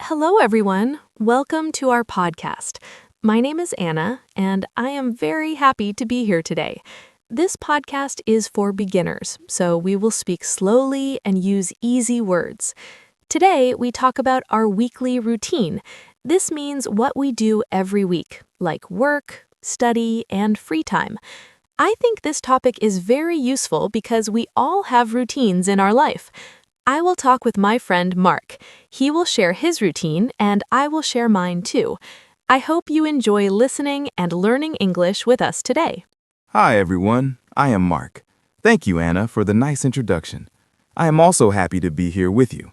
Hello, everyone. Welcome to our podcast. My name is Anna, and I am very happy to be here today. This podcast is for beginners, so we will speak slowly and use easy words. Today, we talk about our weekly routine. This means what we do every week, like work, study, and free time. I think this topic is very useful because we all have routines in our life. I will talk with my friend Mark. He will share his routine, and I will share mine too. I hope you enjoy listening and learning English with us today. Hi, everyone. I am Mark. Thank you, Anna, for the nice introduction. I am also happy to be here with you.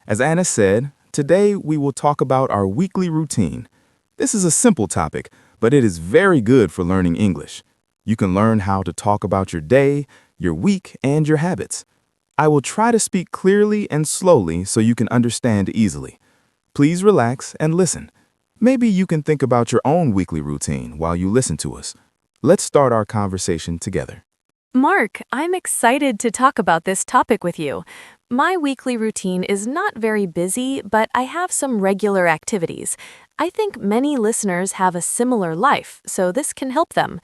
As Anna said, today we will talk about our weekly routine. This is a simple topic, but it is very good for learning English. You can learn how to talk about your day, your week, and your habits. I will try to speak clearly and slowly so you can understand easily. Please relax and listen. Maybe you can think about your own weekly routine while you listen to us. Let's start our conversation together. Mark, I'm excited to talk about this topic with you. My weekly routine is not very busy, but I have some regular activities. I think many listeners have a similar life, so this can help them.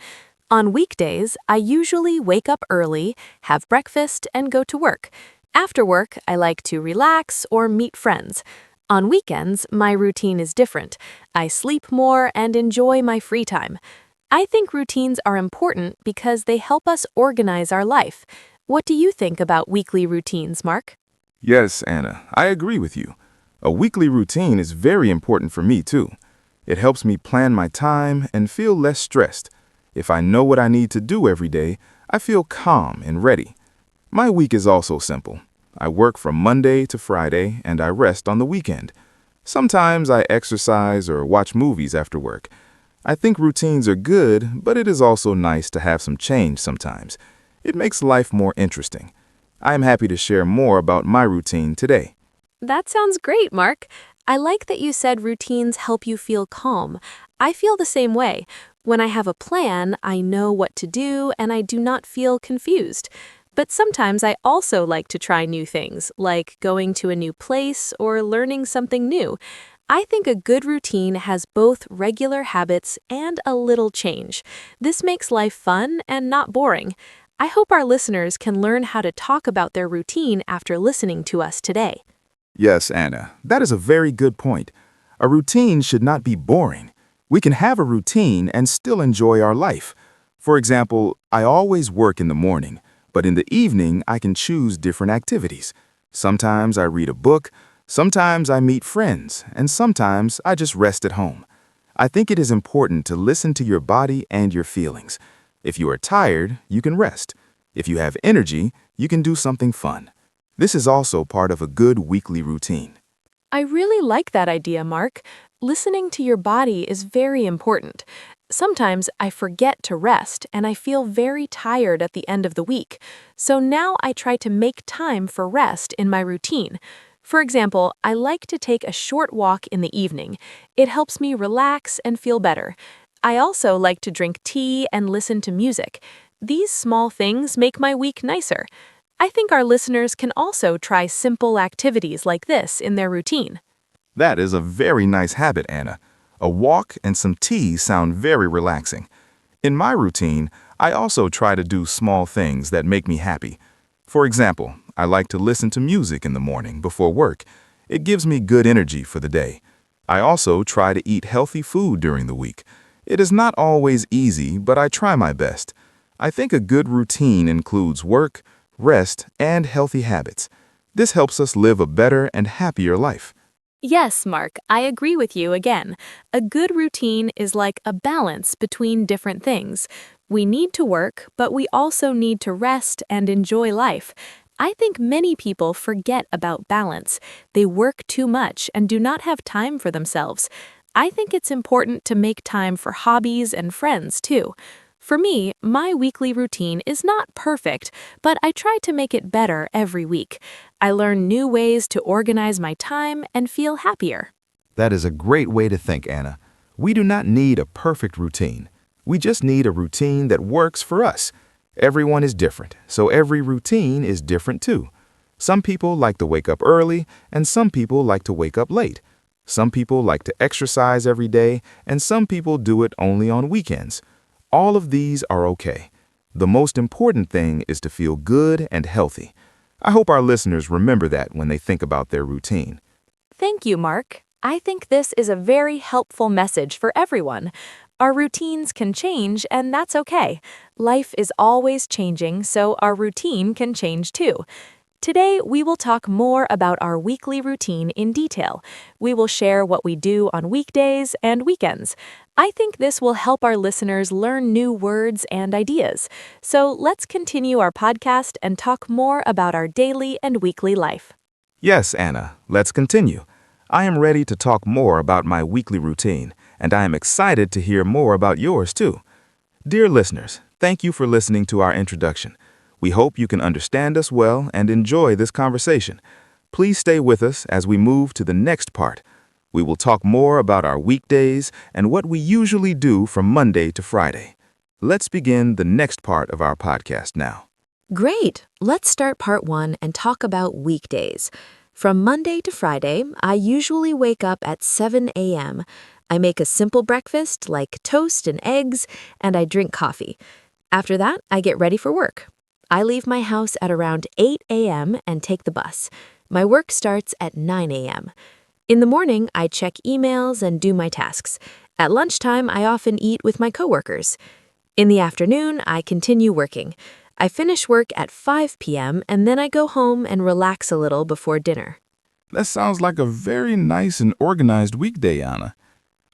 On weekdays, I usually wake up early, have breakfast, and go to work. After work, I like to relax or meet friends. On weekends, my routine is different. I sleep more and enjoy my free time. I think routines are important because they help us organize our life. What do you think about weekly routines, Mark? Yes, Anna, I agree with you. A weekly routine is very important for me, too. It helps me plan my time and feel less stressed. If I know what I need to do every day, I feel calm and ready. My week is also simple. I work from Monday to Friday and I rest on the weekend. Sometimes I exercise or watch movies after work. I think routines are good, but it is also nice to have some change sometimes. It makes life more interesting. I am happy to share more about my routine today. That sounds great, Mark. I like that you said routines help you feel calm. I feel the same way. When I have a plan, I know what to do and I do not feel confused. But sometimes I also like to try new things, like going to a new place or learning something new. I think a good routine has both regular habits and a little change. This makes life fun and not boring. I hope our listeners can learn how to talk about their routine after listening to us today. Yes, Anna, that is a very good point. A routine should not be boring. We can have a routine and still enjoy our life. For example, I always work in the morning, but in the evening I can choose different activities. Sometimes I read a book, sometimes I meet friends, and sometimes I just rest at home. I think it is important to listen to your body and your feelings. If you are tired, you can rest. If you have energy, you can do something fun. This is also part of a good weekly routine. I really like that idea, Mark. Listening to your body is very important. Sometimes I forget to rest and I feel very tired at the end of the week. So now I try to make time for rest in my routine. For example, I like to take a short walk in the evening. It helps me relax and feel better. I also like to drink tea and listen to music. These small things make my week nicer. I think our listeners can also try simple activities like this in their routine. That is a very nice habit, Anna. A walk and some tea sound very relaxing. In my routine, I also try to do small things that make me happy. For example, I like to listen to music in the morning before work. It gives me good energy for the day. I also try to eat healthy food during the week. It is not always easy, but I try my best. I think a good routine includes work, rest, and healthy habits. This helps us live a better and happier life. Yes, Mark, I agree with you again. A good routine is like a balance between different things. We need to work, but we also need to rest and enjoy life. I think many people forget about balance. They work too much and do not have time for themselves. I think it's important to make time for hobbies and friends, too. For me, my weekly routine is not perfect, but I try to make it better every week. I learn new ways to organize my time and feel happier. That is a great way to think, Anna. We do not need a perfect routine. We just need a routine that works for us. Everyone is different, so every routine is different too. Some people like to wake up early, and some people like to wake up late. Some people like to exercise every day, and some people do it only on weekends. All of these are okay. The most important thing is to feel good and healthy. I hope our listeners remember that when they think about their routine. Thank you, Mark. I think this is a very helpful message for everyone. Our routines can change, and that's okay. Life is always changing, so our routine can change too. Today, we will talk more about our weekly routine in detail. We will share what we do on weekdays and weekends. I think this will help our listeners learn new words and ideas. So let's continue our podcast and talk more about our daily and weekly life. Yes, Anna, let's continue. I am ready to talk more about my weekly routine, and I am excited to hear more about yours too. Dear listeners, thank you for listening to our introduction. We hope you can understand us well and enjoy this conversation. Please stay with us as we move to the next part. We will talk more about our weekdays and what we usually do from Monday to Friday. Let's begin the next part of our podcast now. Great! Let's start part 1 and talk about weekdays. From Monday to Friday, I usually wake up at 7 a.m. I make a simple breakfast like toast and eggs, and I drink coffee. After that, I get ready for work. I leave my house at around 8 a.m. and take the bus. My work starts at 9 a.m. In the morning, I check emails and do my tasks. At lunchtime, I often eat with my coworkers. In the afternoon, I continue working. I finish work at 5 p.m. and then I go home and relax a little before dinner. That sounds like a very nice and organized weekday, Anna.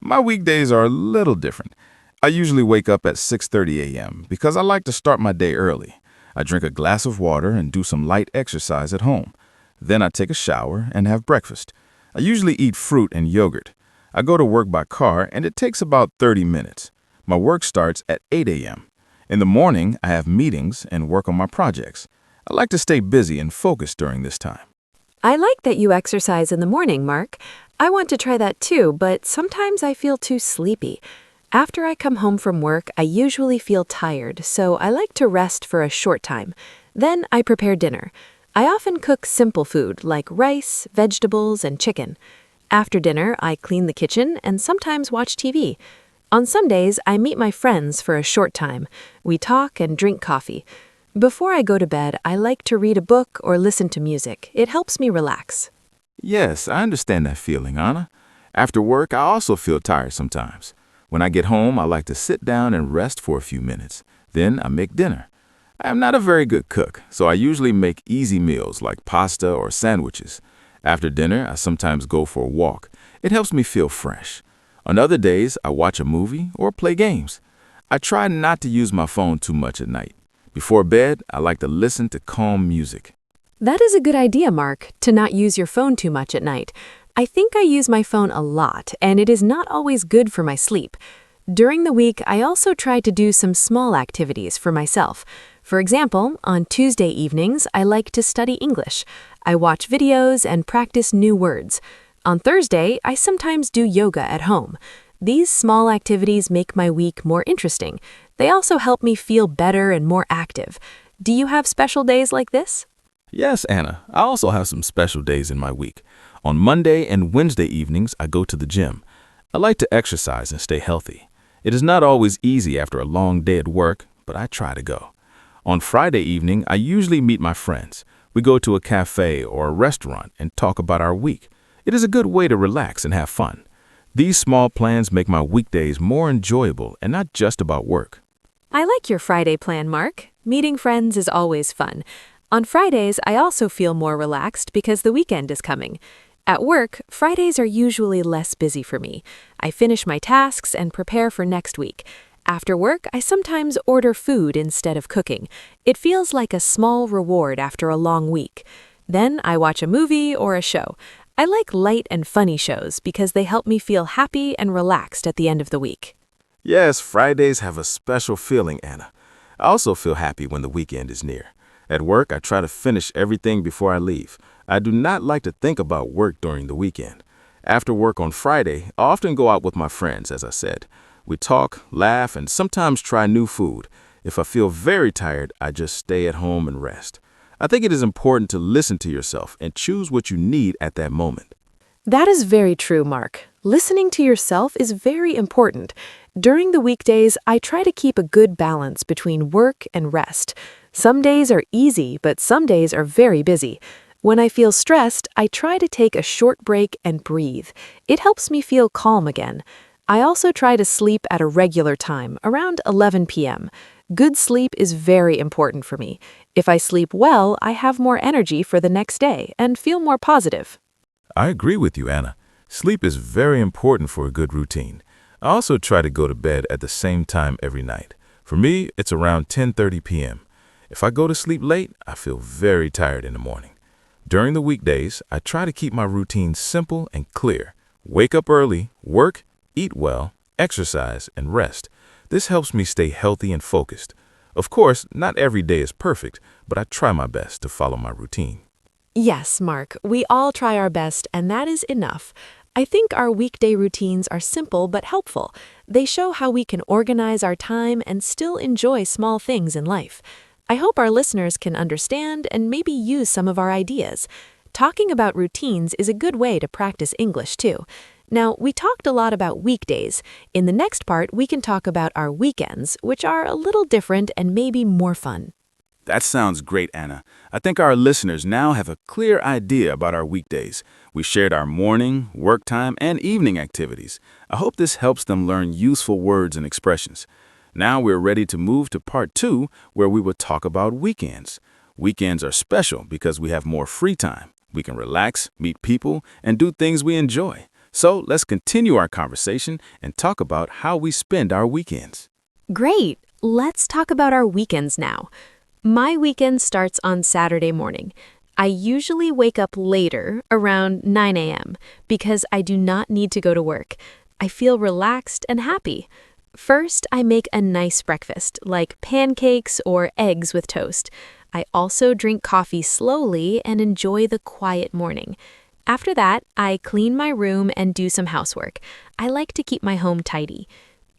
My weekdays are a little different. I usually wake up at 6:30 a.m. because I like to start my day early. I drink a glass of water and do some light exercise at home. Then I take a shower and have breakfast. I usually eat fruit and yogurt. I go to work by car and it takes about 30 minutes. My work starts at 8 a.m. In the morning, I have meetings and work on my projects. I like to stay busy and focused during this time. I like that you exercise in the morning, Mark. I want to try that too, but sometimes I feel too sleepy. After I come home from work, I usually feel tired, so I like to rest for a short time. Then I prepare dinner. I often cook simple food like rice, vegetables, and chicken. After dinner, I clean the kitchen and sometimes watch TV. On some days, I meet my friends for a short time. We talk and drink coffee. Before I go to bed, I like to read a book or listen to music. It helps me relax. Yes, I understand that feeling, Anna. After work, I also feel tired sometimes. When I get home, I like to sit down and rest for a few minutes. Then I make dinner. I am not a very good cook, so I usually make easy meals like pasta or sandwiches. After dinner, I sometimes go for a walk. It helps me feel fresh. On other days, I watch a movie or play games. I try not to use my phone too much at night. Before bed, I like to listen to calm music. That is a good idea, Mark, to not use your phone too much at night. I think I use my phone a lot, and it is not always good for my sleep. During the week, I also try to do some small activities for myself. For example, on Tuesday evenings, I like to study English. I watch videos and practice new words. On Thursday, I sometimes do yoga at home. These small activities make my week more interesting. They also help me feel better and more active. Do you have special days like this? Yes, Anna, I also have some special days in my week. On Monday and Wednesday evenings, I go to the gym. I like to exercise and stay healthy. It is not always easy after a long day at work, but I try to go. On Friday evening, I usually meet my friends. We go to a cafe or a restaurant and talk about our week. It is a good way to relax and have fun. These small plans make my weekdays more enjoyable and not just about work. I like your Friday plan, Mark. Meeting friends is always fun. On Fridays, I also feel more relaxed because the weekend is coming. At work, Fridays are usually less busy for me. I finish my tasks and prepare for next week. After work, I sometimes order food instead of cooking. It feels like a small reward after a long week. Then I watch a movie or a show. I like light and funny shows because they help me feel happy and relaxed at the end of the week. Yes, Fridays have a special feeling, Anna. I also feel happy when the weekend is near. At work, I try to finish everything before I leave. I do not like to think about work during the weekend. After work on Friday, I often go out with my friends, as I said. We talk, laugh, and sometimes try new food. If I feel very tired, I just stay at home and rest. I think it is important to listen to yourself and choose what you need at that moment. That is very true, Mark. Listening to yourself is very important. During the weekdays, I try to keep a good balance between work and rest. Some days are easy, but some days are very busy. When I feel stressed, I try to take a short break and breathe. It helps me feel calm again. I also try to sleep at a regular time, around 11 p.m. Good sleep is very important for me. If I sleep well, I have more energy for the next day and feel more positive. I agree with you, Anna. Sleep is very important for a good routine. I also try to go to bed at the same time every night. For me, it's around 10:30 p.m. If I go to sleep late, I feel very tired in the morning. During the weekdays, I try to keep my routine simple and clear. Wake up early, work, eat well, exercise, and rest. This helps me stay healthy and focused. Of course, not every day is perfect, but I try my best to follow my routine. Yes, Mark, we all try our best, and that is enough. I think our weekday routines are simple but helpful. They show how we can organize our time and still enjoy small things in life. I hope our listeners can understand and maybe use some of our ideas. Talking about routines is a good way to practice English, too. Now, we talked a lot about weekdays. In the next part, we can talk about our weekends, which are a little different and maybe more fun. That sounds great, Anna. I think our listeners now have a clear idea about our weekdays. We shared our morning, work time, and evening activities. I hope this helps them learn useful words and expressions. Now we're ready to move to part 2, where we will talk about weekends. Weekends are special because we have more free time. We can relax, meet people, and do things we enjoy. So let's continue our conversation and talk about how we spend our weekends. Great! Let's talk about our weekends now. My weekend starts on Saturday morning. I usually wake up later, around 9 a.m., because I do not need to go to work. I feel relaxed and happy. First, I make a nice breakfast, like pancakes or eggs with toast. I also drink coffee slowly and enjoy the quiet morning. After that, I clean my room and do some housework. I like to keep my home tidy.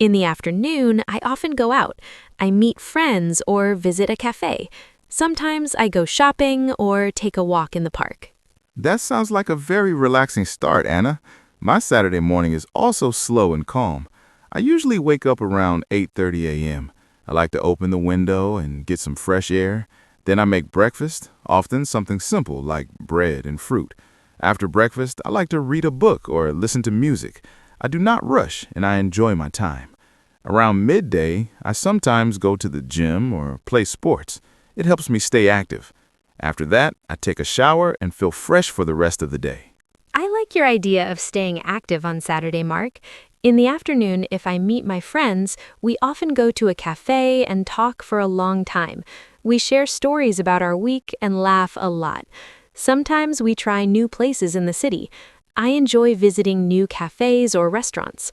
In the afternoon, I often go out. I meet friends or visit a cafe. Sometimes I go shopping or take a walk in the park. That sounds like a very relaxing start, Anna. My Saturday morning is also slow and calm. I usually wake up around 8:30 a.m. I like to open the window and get some fresh air. Then I make breakfast, often something simple like bread and fruit. After breakfast, I like to read a book or listen to music. I do not rush and I enjoy my time. Around midday, I sometimes go to the gym or play sports. It helps me stay active. After that, I take a shower and feel fresh for the rest of the day. I like your idea of staying active on Saturday, Mark. In the afternoon, if I meet my friends, we often go to a cafe and talk for a long time. We share stories about our week and laugh a lot. Sometimes we try new places in the city. I enjoy visiting new cafes or restaurants.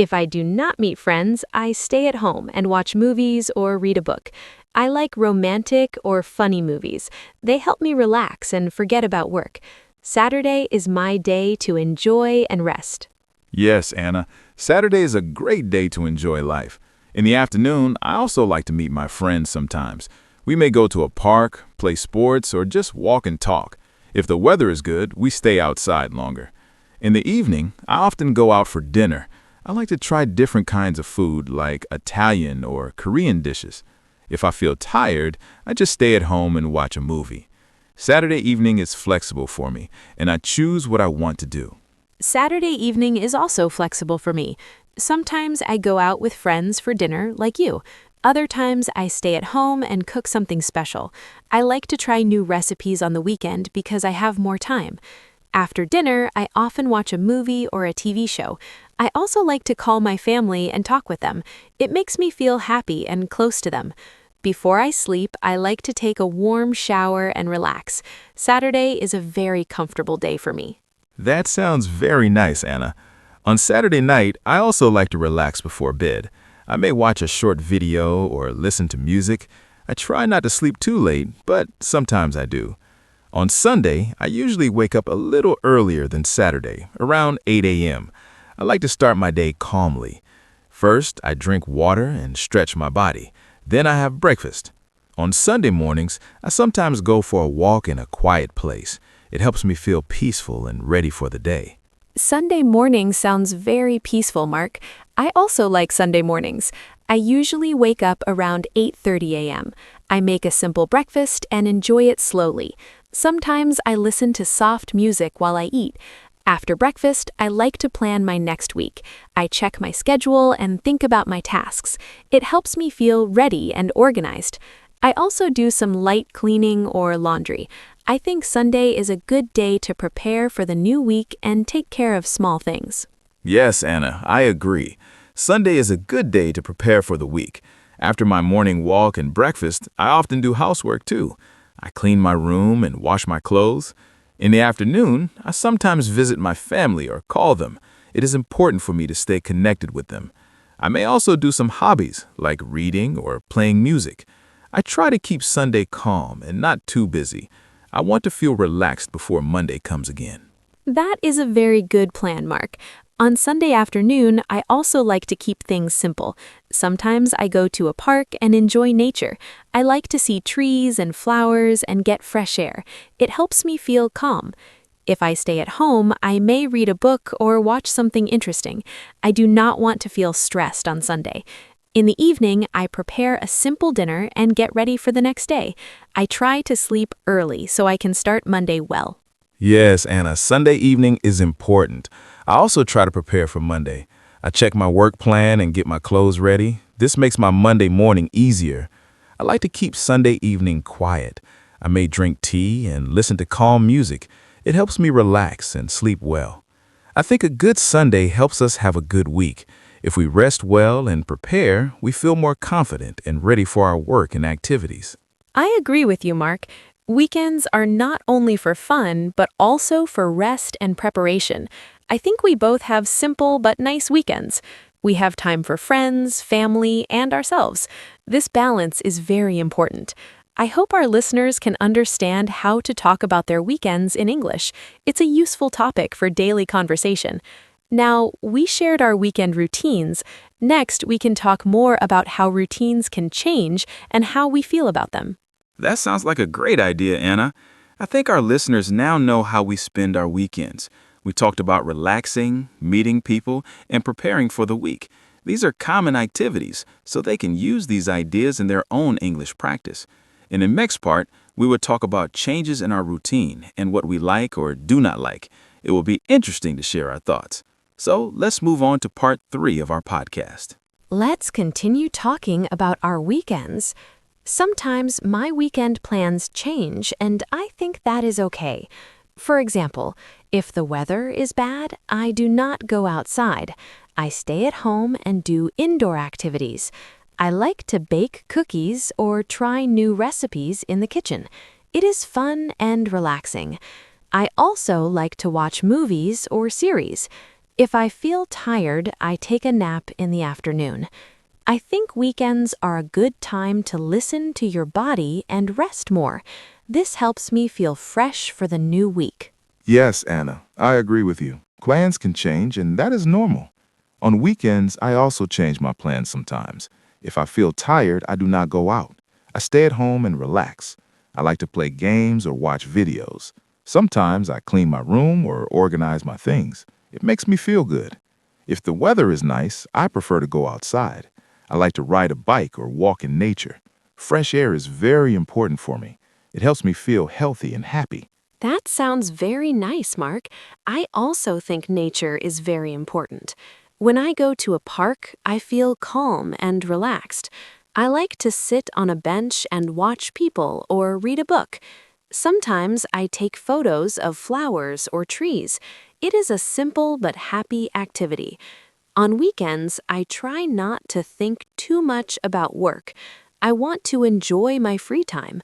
If I do not meet friends, I stay at home and watch movies or read a book. I like romantic or funny movies. They help me relax and forget about work. Saturday is my day to enjoy and rest. Yes, Anna. Saturday is a great day to enjoy life. In the afternoon, I also like to meet my friends sometimes. We may go to a park, play sports, or just walk and talk. If the weather is good, we stay outside longer. In the evening, I often go out for dinner. I like to try different kinds of food like Italian or Korean dishes. If I feel tired, I just stay at home and watch a movie. Saturday evening is flexible for me, and I choose what I want to do. Saturday evening is also flexible for me. Sometimes I go out with friends for dinner, like you. Other times I stay at home and cook something special. I like to try new recipes on the weekend because I have more time. After dinner, I often watch a movie or a TV show. I also like to call my family and talk with them. It makes me feel happy and close to them. Before I sleep, I like to take a warm shower and relax. Saturday is a very comfortable day for me. That sounds very nice, Anna. On Saturday night, I also like to relax before bed. I may watch a short video or listen to music. I try not to sleep too late, but sometimes I do. On Sunday, I usually wake up a little earlier than Saturday, around 8 a.m. I like to start my day calmly. First, I drink water and stretch my body. Then I have breakfast. On Sunday mornings, I sometimes go for a walk in a quiet place. It helps me feel peaceful and ready for the day. Sunday morning sounds very peaceful, Mark. I also like Sunday mornings. I usually wake up around 8:30 a.m. I make a simple breakfast and enjoy it slowly. Sometimes I listen to soft music while I eat. After breakfast, I like to plan my next week. I check my schedule and think about my tasks. It helps me feel ready and organized. I also do some light cleaning or laundry. I think Sunday is a good day to prepare for the new week and take care of small things. Yes, Anna, I agree. Sunday is a good day to prepare for the week. After my morning walk and breakfast, I often do housework too. I clean my room and wash my clothes. In the afternoon, I sometimes visit my family or call them. It is important for me to stay connected with them. I may also do some hobbies, like reading or playing music. I try to keep Sunday calm and not too busy. I want to feel relaxed before Monday comes again. That is a very good plan, Mark. On Sunday afternoon, I also like to keep things simple. Sometimes I go to a park and enjoy nature. I like to see trees and flowers and get fresh air. It helps me feel calm. If I stay at home, I may read a book or watch something interesting. I do not want to feel stressed on Sunday. In the evening, I prepare a simple dinner and get ready for the next day. I try to sleep early so I can start Monday well. Yes, Anna, Sunday evening is important. I also try to prepare for Monday. I check my work plan and get my clothes ready. This makes my Monday morning easier. I like to keep Sunday evening quiet. I may drink tea and listen to calm music. It helps me relax and sleep well. I think a good Sunday helps us have a good week. If we rest well and prepare, we feel more confident and ready for our work and activities. I agree with you, Mark. Weekends are not only for fun, but also for rest and preparation. I think we both have simple but nice weekends. We have time for friends, family, and ourselves. This balance is very important. I hope our listeners can understand how to talk about their weekends in English. It's a useful topic for daily conversation. Now, we shared our weekend routines. Next, we can talk more about how routines can change and how we feel about them. That sounds like a great idea, Anna. I think our listeners now know how we spend our weekends. We talked about relaxing, meeting people, and preparing for the week. These are common activities, so they can use these ideas in their own English practice. In the next part, we will talk about changes in our routine and what we like or do not like. It will be interesting to share our thoughts. So let's move on to part 3 of our podcast. Let's continue talking about our weekends. Sometimes my weekend plans change, and I think that is okay. For example, if the weather is bad, I do not go outside. I stay at home and do indoor activities. I like to bake cookies or try new recipes in the kitchen. It is fun and relaxing. I also like to watch movies or series. If I feel tired, I take a nap in the afternoon. I think weekends are a good time to listen to your body and rest more. This helps me feel fresh for the new week. Yes, Anna, I agree with you. Plans can change, and that is normal. On weekends, I also change my plans sometimes. If I feel tired, I do not go out. I stay at home and relax. I like to play games or watch videos. Sometimes I clean my room or organize my things. It makes me feel good. If the weather is nice, I prefer to go outside. I like to ride a bike or walk in nature. Fresh air is very important for me. It helps me feel healthy and happy. That sounds very nice, Mark. I also think nature is very important. When I go to a park, I feel calm and relaxed. I like to sit on a bench and watch people or read a book. Sometimes I take photos of flowers or trees. It is a simple but happy activity. On weekends, I try not to think too much about work. I want to enjoy my free time.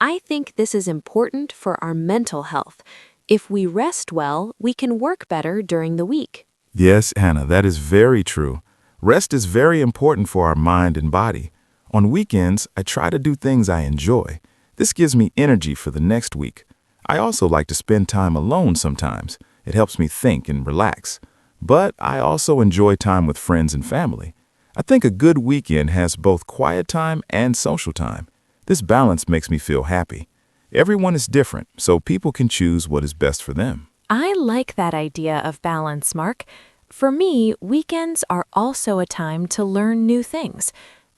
I think this is important for our mental health. If we rest well, we can work better during the week. Yes, Anna, that is very true. Rest is very important for our mind and body. On weekends, I try to do things I enjoy. This gives me energy for the next week. I also like to spend time alone sometimes. It helps me think and relax. But I also enjoy time with friends and family. I think a good weekend has both quiet time and social time. This balance makes me feel happy. Everyone is different, so people can choose what is best for them. I like that idea of balance, Mark. For me, weekends are also a time to learn new things.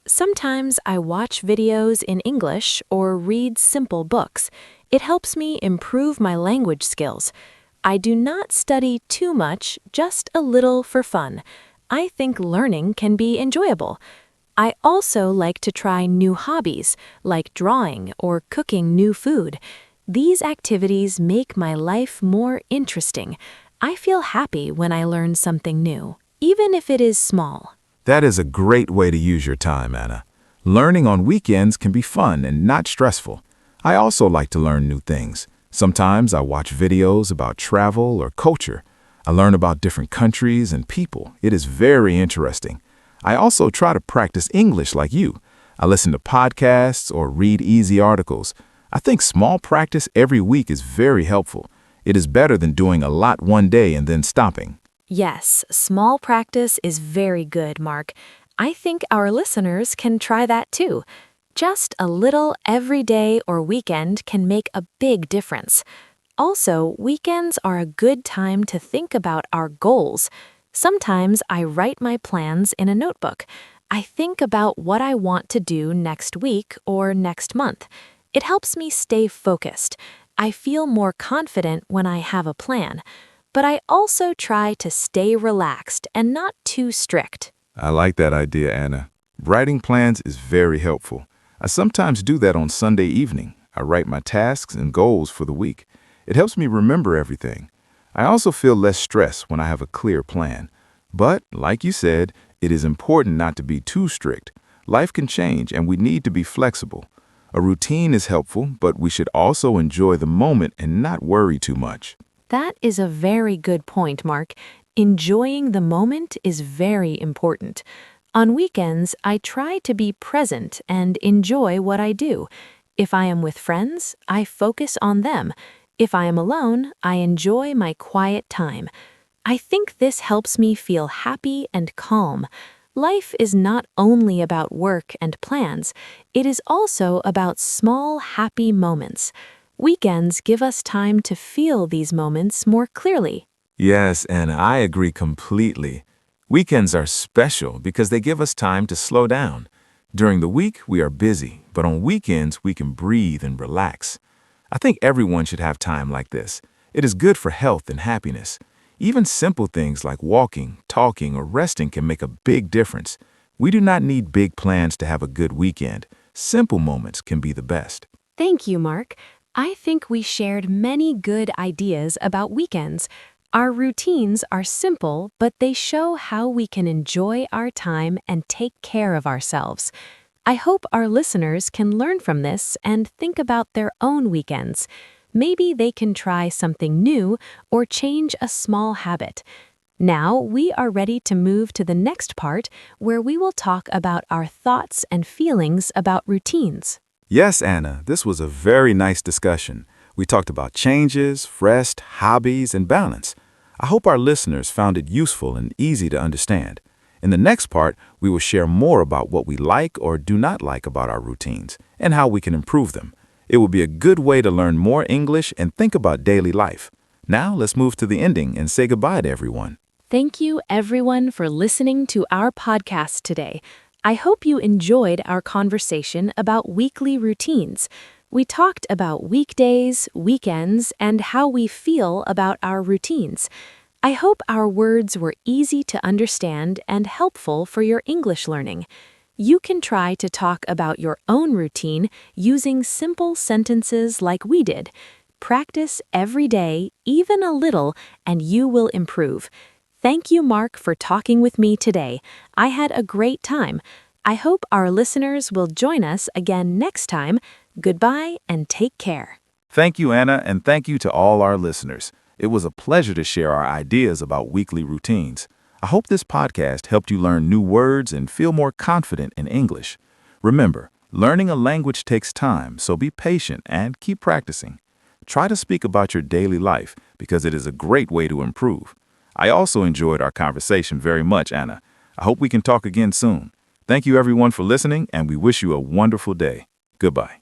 Sometimes I watch videos in English or read simple books. It helps me improve my language skills. I do not study too much, just a little for fun. I think learning can be enjoyable. I also like to try new hobbies, like drawing or cooking new food. These activities make my life more interesting. I feel happy when I learn something new, even if it is small. That is a great way to use your time, Anna. Learning on weekends can be fun and not stressful. I also like to learn new things. Sometimes I watch videos about travel or culture. I learn about different countries and people. It is very interesting. I also try to practice English like you. I listen to podcasts or read easy articles. I think small practice every week is very helpful. It is better than doing a lot one day and then stopping. Yes, small practice is very good, Mark. I think our listeners can try that too. Just a little every day or weekend can make a big difference. Also, weekends are a good time to think about our goals. Sometimes I write my plans in a notebook. I think about what I want to do next week or next month. It helps me stay focused. I feel more confident when I have a plan. But I also try to stay relaxed and not too strict. I like that idea, Anna. Writing plans is very helpful. I sometimes do that on Sunday evening. I write my tasks and goals for the week. It helps me remember everything. I also feel less stress when I have a clear plan. But, like you said, it is important not to be too strict. Life can change and we need to be flexible. A routine is helpful, but we should also enjoy the moment and not worry too much. That is a very good point, Mark. Enjoying the moment is very important. On weekends, I try to be present and enjoy what I do. If I am with friends, I focus on them. If I am alone, I enjoy my quiet time. I think this helps me feel happy and calm. Life is not only about work and plans, it is also about small, happy moments. Weekends give us time to feel these moments more clearly. Yes, and I agree completely. Weekends are special because they give us time to slow down. During the week, we are busy, but on weekends, we can breathe and relax. I think everyone should have time like this. It is good for health and happiness. Even simple things like walking, talking, or resting can make a big difference. We do not need big plans to have a good weekend. Simple moments can be the best. Thank you, Mark. I think we shared many good ideas about weekends. Our routines are simple, but they show how we can enjoy our time and take care of ourselves. I hope our listeners can learn from this and think about their own weekends. Maybe they can try something new or change a small habit. Now we are ready to move to the next part where we will talk about our thoughts and feelings about routines. Yes, Anna, this was a very nice discussion. We talked about changes, rest, hobbies, and balance. I hope our listeners found it useful and easy to understand. In the next part, we will share more about what we like or do not like about our routines and how we can improve them. It will be a good way to learn more English and think about daily life. Now, let's move to the ending and say goodbye to everyone. Thank you, everyone, for listening to our podcast today. I hope you enjoyed our conversation about weekly routines. We talked about weekdays, weekends, and how we feel about our routines. I hope our words were easy to understand and helpful for your English learning. You can try to talk about your own routine using simple sentences like we did. Practice every day, even a little, and you will improve. Thank you, Mark, for talking with me today. I had a great time. I hope our listeners will join us again next time. Goodbye and take care. Thank you, Anna, and thank you to all our listeners. It was a pleasure to share our ideas about weekly routines. I hope this podcast helped you learn new words and feel more confident in English. Remember, learning a language takes time, so be patient and keep practicing. Try to speak about your daily life because it is a great way to improve. I also enjoyed our conversation very much, Anna. I hope we can talk again soon. Thank you, everyone, for listening, and we wish you a wonderful day. Goodbye.